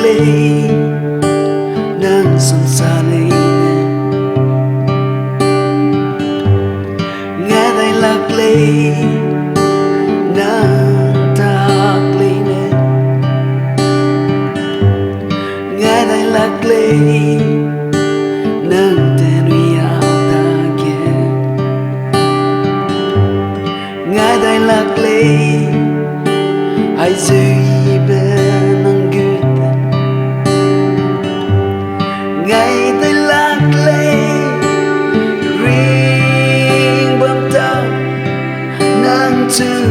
lì nâng sông xa lì nghe tay lạc lì nâng thác lì nghe tay lạc lì nâng tên uy áo ta kia nghe tay lạc lì ai dư bên nâng gửi ngày tay lạc lì riêng bấm tao nâng chữ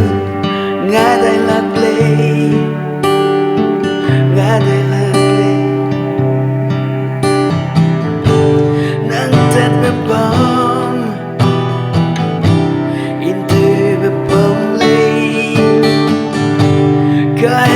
ngày tay lạc lì ngày tay lạc lì nâng tết bếp bom in từ bếp bom lì cả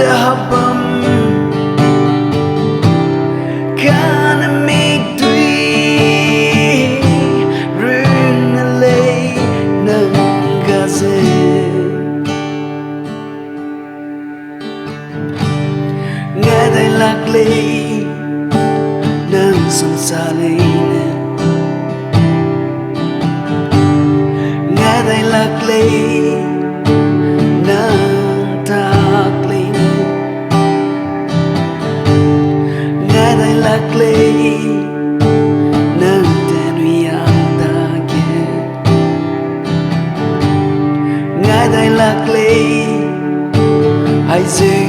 Habam kana mig dui runalei nang gaze nghe tay lạc lì nang sông xa lì nghe tay lạc lì nang thác lì lạc lì nâng tên uy áo ta kia ngài tay lạc lì ai dư